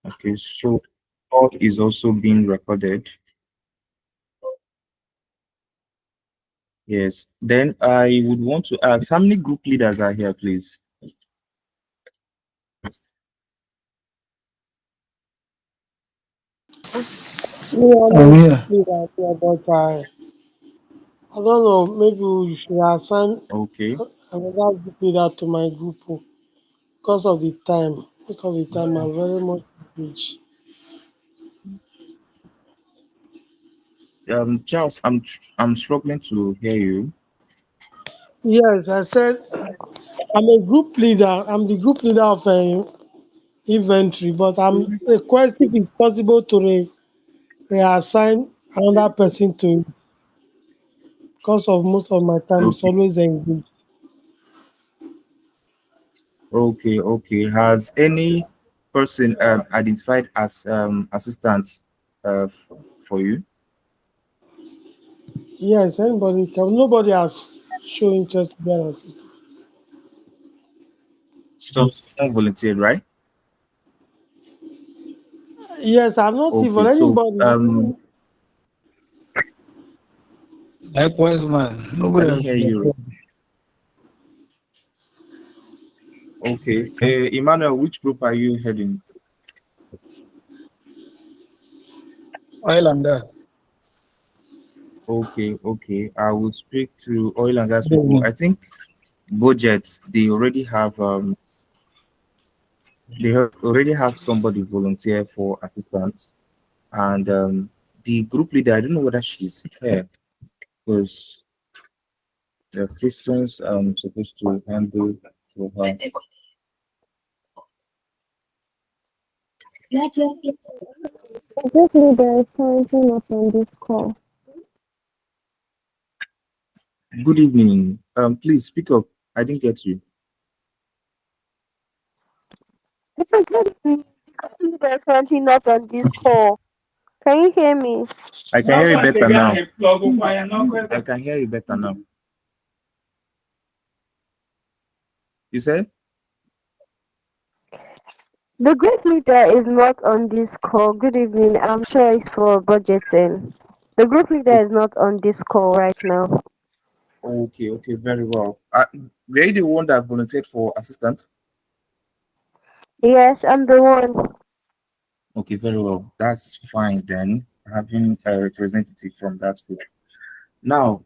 Okay, so call is also being recorded. Yes. Then I would want to ask how many group leaders are here, please? Me, I'm I'm a group here. leader here, but I don't know. Maybe we should assign Okay. another group leader to my group because of the time. Most of the time, I'm very much busy. Charles, I'm struggling to hear you. Yes, I said I'm a group leader. I'm the group leader of inventory, but I'm requesting if it's possible to reassign another person to it because of most of my time is Okay. always engaged. Okay. Okay. Has any person identified as assistant for you? Yes, anybody can. Nobody has shown interest to be an assistant. So someone volunteered, right? Yes, I've not seen for Okay. So anybody. Likewise, man. I Nobody didn't has hear been you. Okay. Emmanuel, which group are you heading? oil and gas. Okay. Okay. I will speak to oil and gas Good people. evening. I think budgets already have somebody volunteer for assistance, and the group leader, I don't know whether she's here because the Christians supposed to handle for her. This leader is currently not on this call. Good evening. Please speak up. I didn't get you. It's a good thing. This leader is currently not on this call. Can you hear me? I can hear you better now. I can hear you better now. You said? The group leader is not on this call. Good evening. I'm sure it's for budgeting. The group leader is not on this call right now. Okay, okay, very well. Were you the one that volunteered for assistant? Yes, I'm the one. Okay, very well. That's fine then. Having a representative from that group. Now,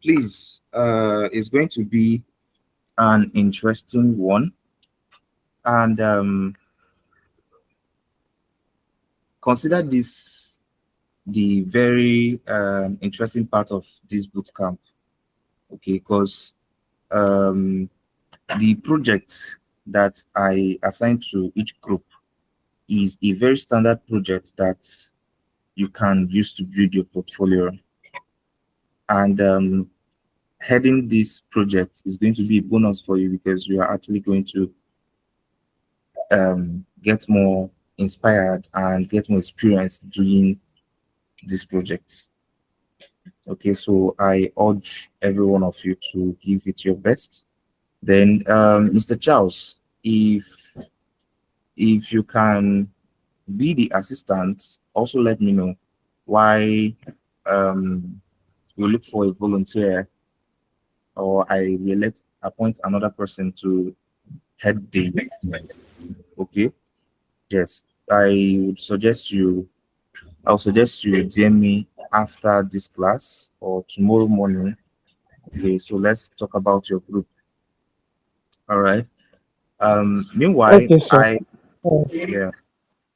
please, it's going to be an interesting one, and consider this the very interesting part of this boot camp. Okay, because um, the project that I assigned to each group is a very standard project that you can use to build your portfolio. And heading this project is going to be a bonus for you because you are actually going to get more inspired and get more experience doing these projects. Okay, so I urge every one of you to give it your best. Then, Mr. Charles, if you can be the assistant, also let me know why um, we look for a volunteer or I will let appoint another person to head the. Okay, yes, I'll suggest you DM me after this class or tomorrow morning. Okay, so let's talk about your group. All right. Meanwhile, Okay, sir. yeah,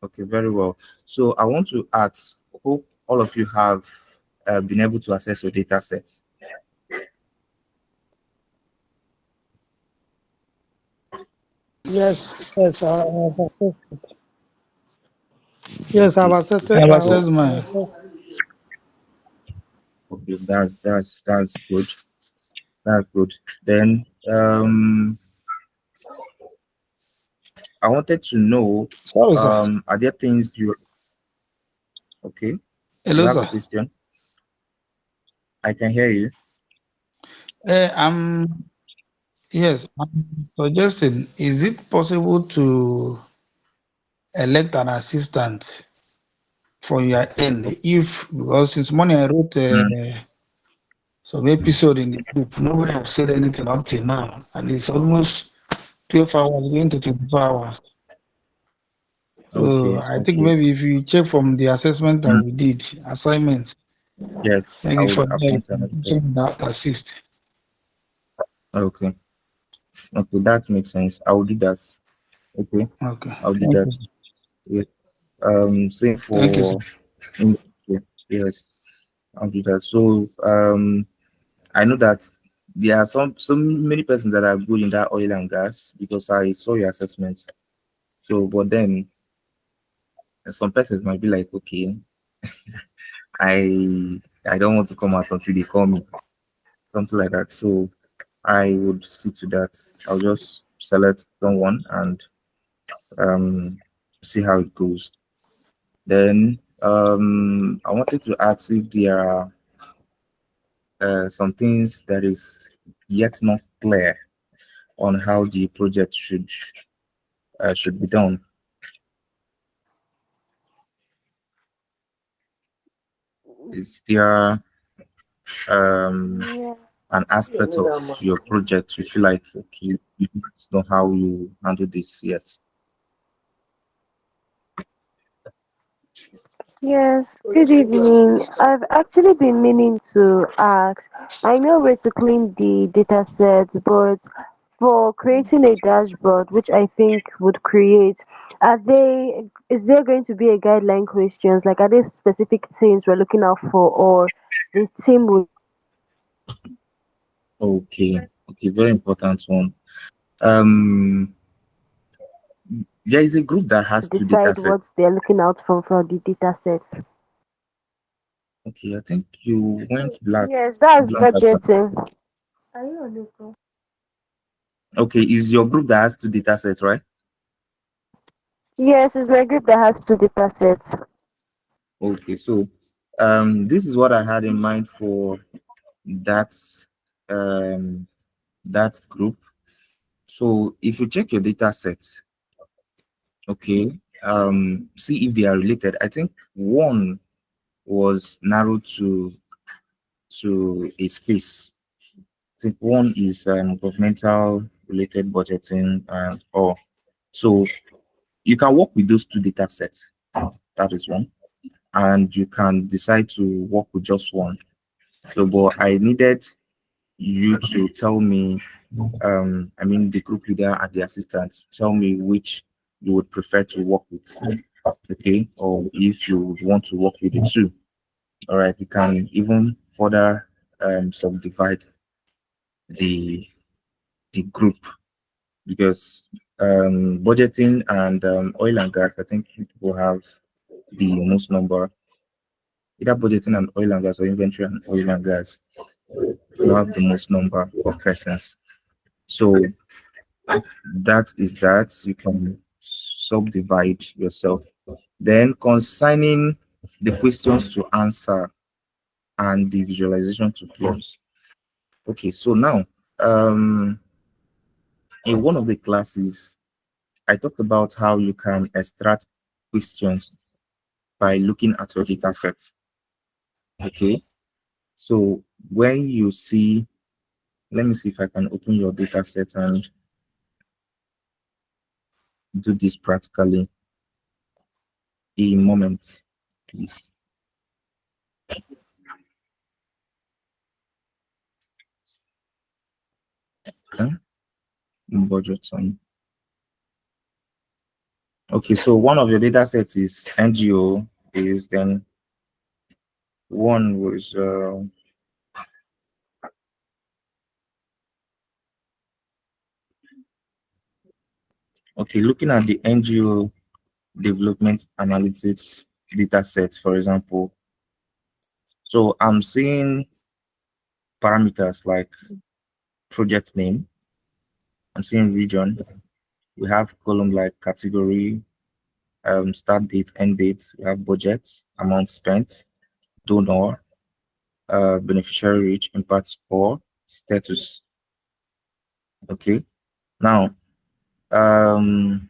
okay, very well. So I want to ask, hope all of you have been able to access your data sets. Yes, yes, yes, I've Okay, accepted. I've so accessed mine. okay, that's good. That's good. Then I wanted to know, Sorry, sir. are there things you okay? You Hello, have a sir. question? I can hear you. I'm yes. I'm suggesting. Is it possible to elect an assistant for your end. If because since morning I wrote Mm, some episode in the group, nobody have said anything up till now, and it's almost 12 hours, going to 24 hours. So okay, I think okay. maybe if you check from the assessment that Mm, we did, assignments, yes, I maybe would for appoint that, another person. that assist. Okay, okay, that makes sense. I will do that. Okay, Okay. I'll do Thank that. you. Yeah. Same Thank you, sir. for yeah, yes, I'll do that. So I know that there are so many persons that are good in that oil and gas because I saw your assessments. So, but then some persons might be like, okay, I don't want to come out until they call me, something like that. So I would see to that. I'll just select someone and see how it goes. Then I wanted to ask if there are some things that is yet not clear on how the project should be done. Is there Yeah. an aspect of your project you feel like okay, you don't know how you handle this yet? Yes, good evening. I've actually been meaning to ask. I know where to clean the data sets, but for creating a dashboard, which I think would create, is there going to be a guideline questions? Like, are there specific things we're looking out for, or the team will Okay, okay, very important one. Um, there is a group that has two data decide what sets. they're looking out for the data sets? Okay, I think you went Yes, that's blank as well. budgeting. Are you on the call? Okay, is your group that has two data sets, right? Yes, it's my group that has two data sets. Okay, so this is what I had in mind for that um that group. So if you check your data sets, okay, see if they are related. I think one was narrowed to a space. I think one is governmental related budgeting and or so you can work with those two data sets. That is one, and you can decide to work with just one. So, but I needed you to tell me, I mean, the group leader and the assistants, tell me which you would prefer to work with, okay, or if you would want to work with the two. All right, you can even further subdivide the group because budgeting and oil and gas, I think people have the most number, either budgeting and oil and gas or inventory and oil and gas, you have the most number of persons. So that is that you can subdivide yourself. Then concerning the questions to answer and the visualization to close. Okay, so now in one of the classes, I talked about how you can extract questions by looking at your data set. Okay, so when you see, let me see if I can open your data set and do this practically. A moment, please. Okay, budget on. Okay, so one of your data sets is NGO, is then one was okay, looking at the NGO development analytics data set, for example. So I'm seeing parameters like project name, I'm seeing region, we have column like category, start date, end date, we have budget, amount spent, donor, beneficiary reach, impact score, status. Okay. Now, um,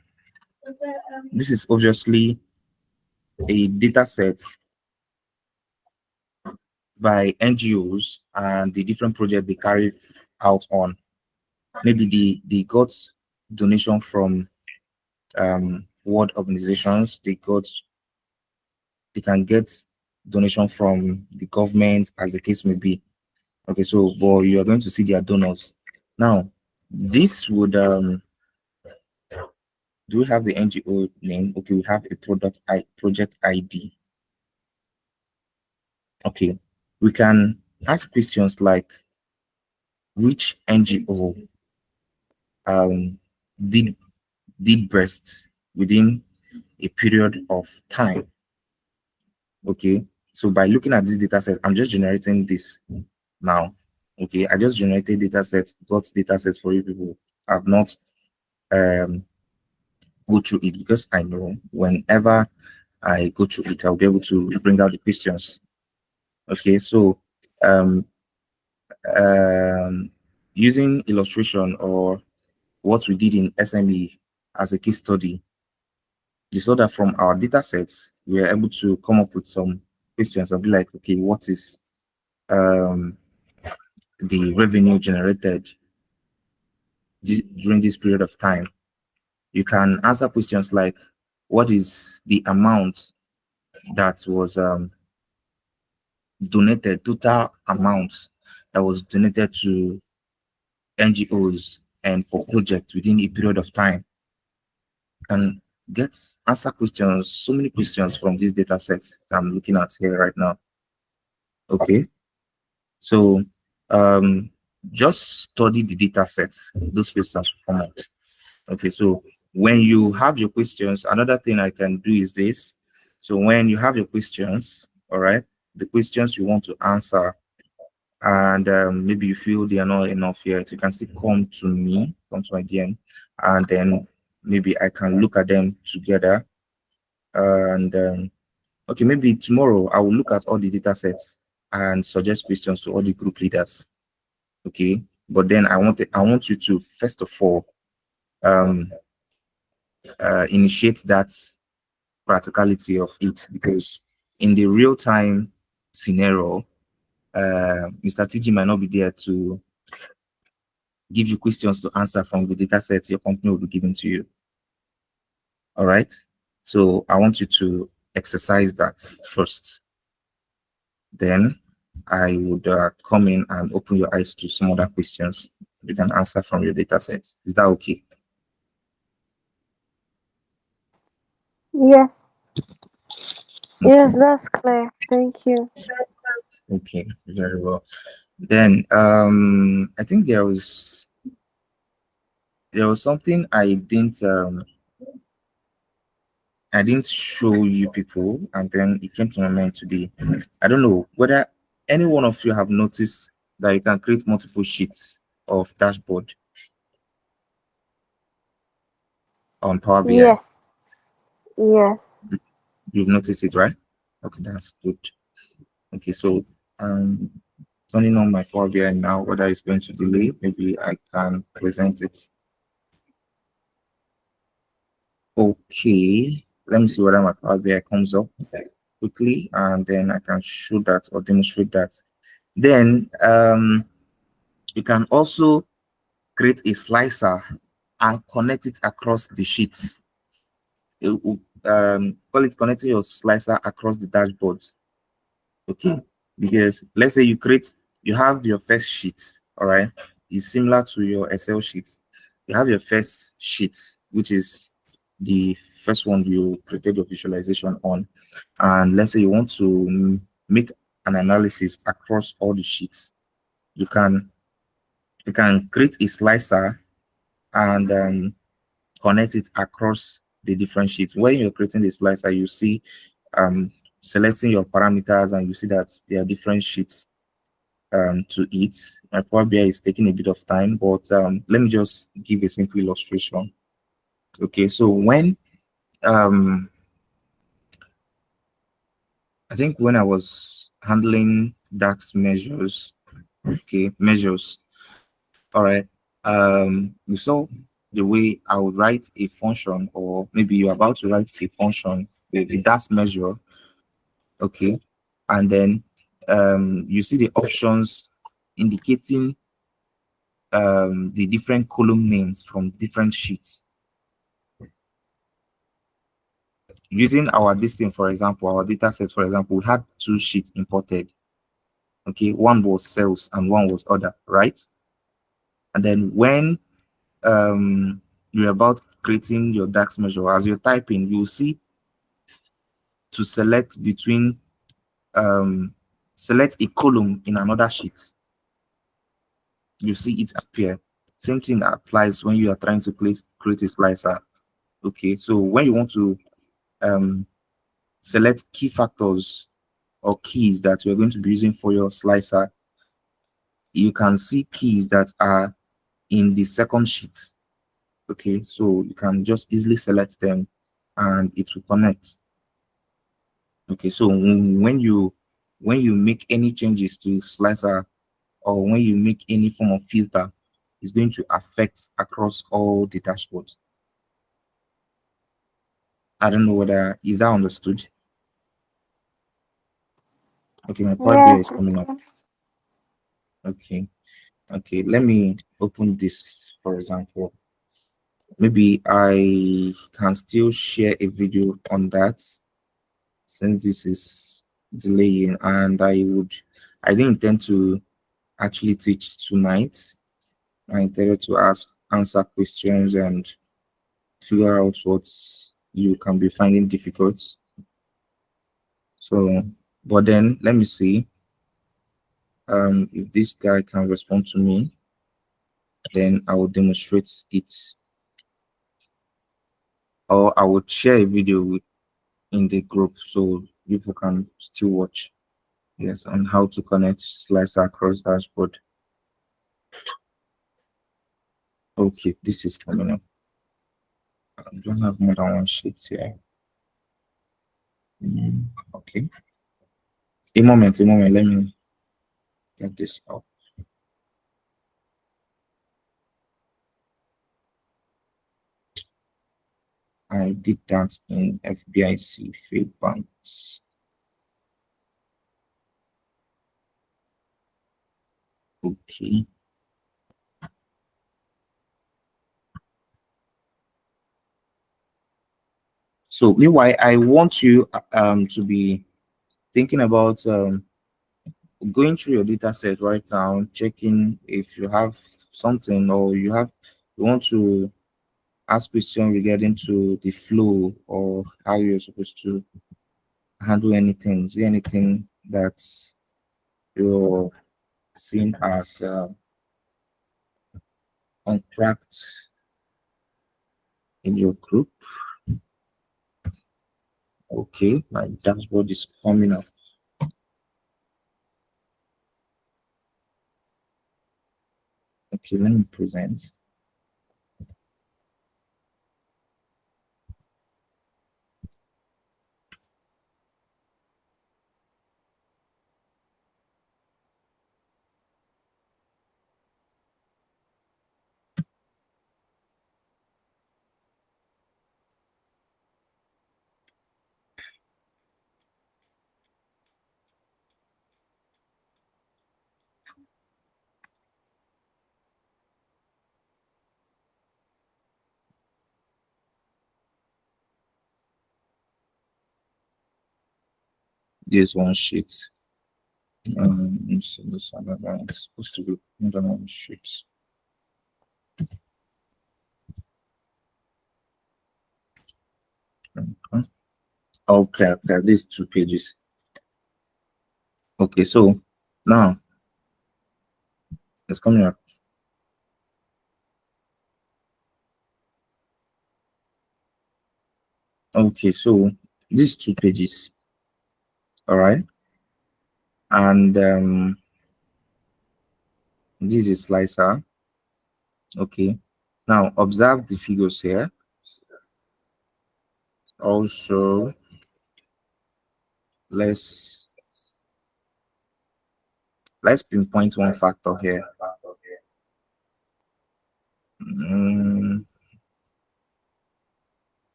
This is obviously a data set by NGOs and the different projects they carry out on. Maybe they got donation from world organizations, they can get donation from the government, as the case may be. Okay, so but you are going to see their donors. Now, this would do we have the NGO name? Okay, we have a project ID. Okay, we can ask questions like which NGO um did did best within a period of time. Okay, so by looking at this data set, I'm just generating this now. Okay, I just generated data sets, got data sets for you people. I've not um go through it because I know whenever I go through it, I'll be able to bring out the questions. Okay, so um um using illustration or what we did in SME as a case study, you saw that from our data sets, we are able to come up with some questions and be like, okay, what is um the revenue generated during this period of time? You can answer questions like, what is the amount that was donated, total amount that was donated to NGOs and for projects within a period of time? And get answer questions, so many questions from these data sets that I'm looking at here right now. Okay, so just study the data set, those questions will come out. Okay, so when you have your questions, another thing I can do is this. So when you have your questions, all right, the questions you want to answer, and maybe you feel they are not enough yet, you can still come to me, come to my DM, and then maybe I can look at them together. And okay, maybe tomorrow I will look at all the data sets and suggest questions to all the group leaders. Okay, but then I want you to first of all um initiate that practicality of it, because in the real time scenario, Mr. TG might not be there to give you questions to answer from the data sets your company will be giving to you. All right. So I want you to exercise that first. Then I would come in and open your eyes to some other questions you can answer from your data sets. Is that okay? Yes, yes, Okay. that's clear. Thank you. Okay, very well. Then I think there was something I didn't show you people, and then it came to my mind today. I don't know whether any one of you have noticed that you can create multiple sheets of dashboard on Power BI. Yes, yes. You've noticed it, right? Okay, that's good. Okay, so um turning on my Power BI now, whether it's going to delay, maybe I can present it. Okay, let me see whether my Power BI comes up quickly, and then I can show that or demonstrate that. Then you can also create a slicer and connect it across the sheets. Call it connecting your slicer across the dashboard. Okay, because let's say you have your first sheet, all right, it's similar to your Excel sheet. You have your first sheet, which is the first one you created your visualization on, and let's say you want to make an analysis across all the sheets. You can create a slicer and connect it across the different sheets. When you're creating the slicer, you see selecting your parameters, and you see that there are different sheets to it. My Power BI is taking a bit of time, but let me just give a simple illustration. Okay, so when I think when I was handling DAX measures, okay, measures, all right, we saw the way I would write a function, or maybe you're about to write a function with a DAS measure, okay, and then you see the options indicating the different column names from different sheets. Using our listing, for example, our data set, for example, we had two sheets imported. Okay, one was sales and one was other, right? And then when you're about creating your DAX measure, as you're typing, you'll see to select between select a column in another sheet. You see it appear. Same thing that applies when you are trying to create a slicer. Okay, so when you want to select key factors or keys that you're going to be using for your slicer, you can see keys that are in the second sheet. Okay, so you can just easily select them and it will connect. Okay, so when you make any changes to slicer, or when you make any form of filter, it's going to affect across all the dashboards. I don't know whether is that understood. Okay, my part Yes. there is coming up. Okay, okay, let me open this, for example. Maybe I can still share a video on that, since this is delaying, and I didn't intend to actually teach tonight. I intended to answer questions and figure out what you can be finding difficult. So, but then let me see if this guy can respond to me, then I will demonstrate it, or I would share a video in the group so people can still watch. Yes, on how to connect slicer across dashboard. Okay, this is coming up. I don't have more than one sheet here. Okay. A moment, let me get this out. I did that in FBIC field banks. Okay. So meanwhile, I want you to be thinking about going through your data set right now, checking if you have something, or you want to ask questions regarding to the flow or how you're supposed to handle anything. Is there anything that you're seeing as untracked in your group? Okay, my dashboard is coming up. Okay, let me present. This one sheet. So this another one is supposed to be another one sheet. Okay, okay, these 2 pages. Okay, so now it's coming up. Okay, so these 2 pages, all right, and this is slicer. Okay, now observe the figures here. Also, let's pinpoint one factor here.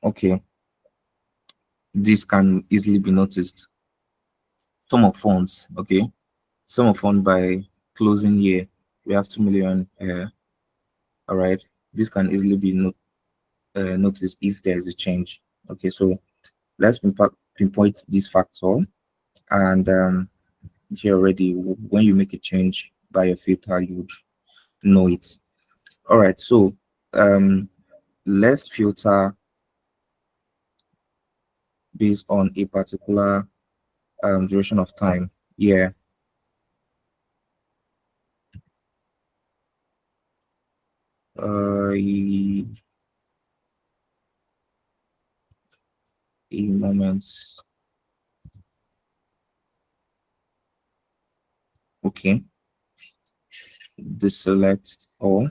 Okay, this can easily be noticed. Sum of funds, okay, sum of fund by closing year, we have 2 million here. All right, this can easily be noticed if there is a change. Okay, so let's pinpoint this factor, and here already, when you make a change by a filter, you would know it. All right, so um let's filter based on a particular duration of time. Yeah. A moment. Okay, deselect all.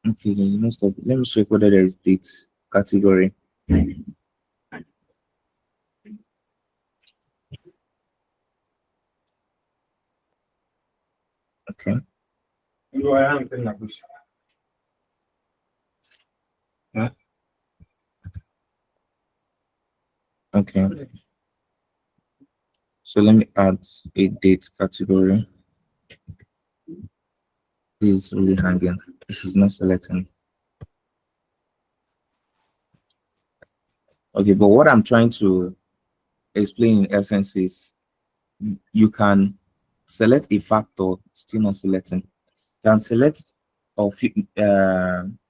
Okay, there's no stop. Let me check whether there is dates category. Okay. Yeah. Okay. So let me add a date category. He's really hanging. He's not selecting. Okay, but what I'm trying to explain in essence is you can select a factor, still not selecting. You can select or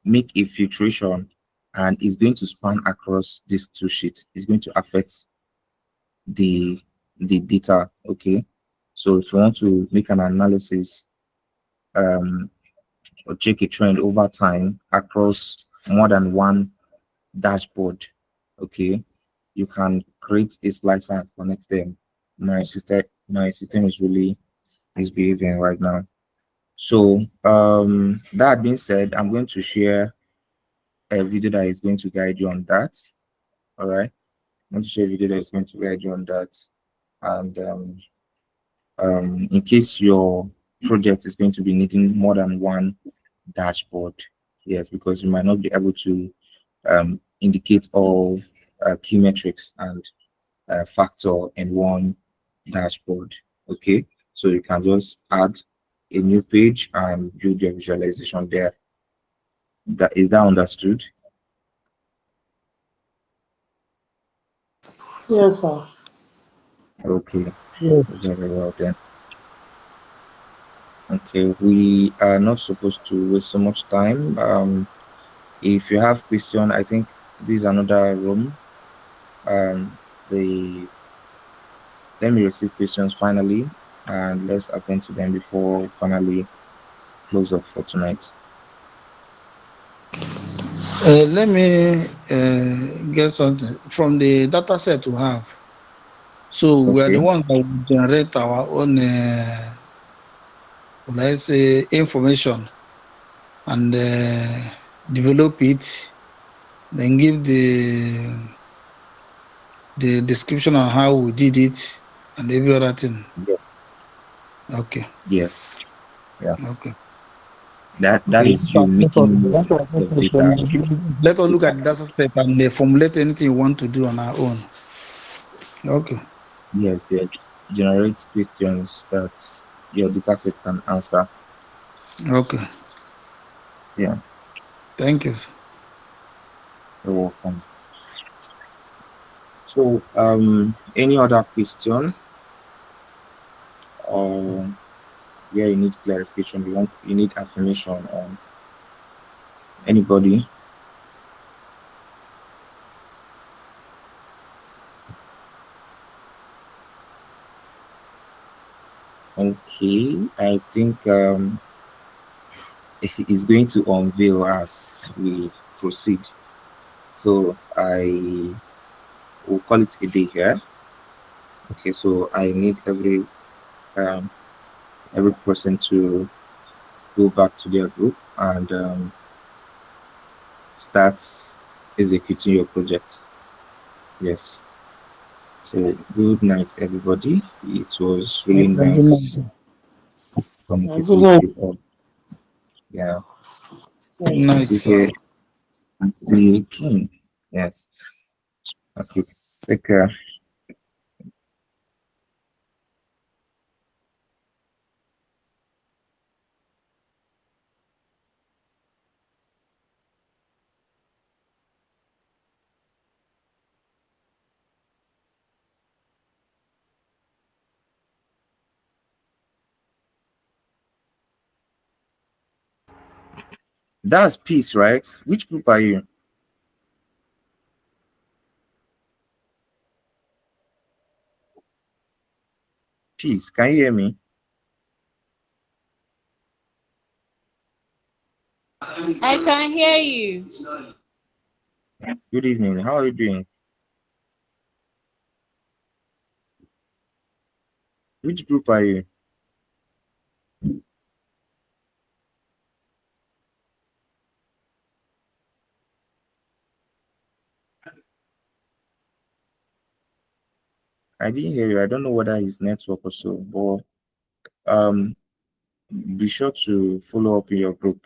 make a filtration, and it's going to span across these two sheets. It's going to affect the data. Okay, so if you want to make an analysis or check a trend over time across more than one dashboard, okay, you can create a slicer and connect them. My system is really misbehaving right now. So that being said, I'm going to share a video that is going to guide you on that. All right, I'm going to share a video that is going to guide you on that. And in case your project is going to be needing more than one dashboard, yes, because you might not be able to indicate all key metrics and factor in one dashboard. Okay, so you can just add a new page and build your visualization there. That is that understood? Yes, sir. Okay, Yes. very well then. Okay, we are not supposed to waste so much time. If you have question, I think this is another room. The Let me receive questions finally, and let's attend to them before finally close up for tonight. Let me get something from the data set we have. So we are the Okay. ones that will generate our own, let's say, information and develop it, then give the description on how we did it and every other thing. Yeah. Okay. Yes. Yeah. Okay. That Okay. is you making use of data. Let us look at the data set and formulate anything you want to do on our own. Okay. Yes. Yes. Generate questions that your data set can answer. Okay. Yeah. Thank you. You're welcome. So, any other question or where you need clarification, you need affirmation on anybody? Okay, I think is going to unveil as we proceed. So I will call it a day here. Okay, so I need um, every person to go back to their group and start executing your project. Yes. So good night, everybody. It was really nice communicate Good with night. you all. Yeah. Good night, Take sir. care. And see you again. Yes. Okay. Take care. That's peace, right? Which group are you? Peace. Can you hear me? I can hear you. Good evening. How are you doing? Which group are you? I didn't hear you. I don't know whether it's network or so, but um, be sure to follow up in your group.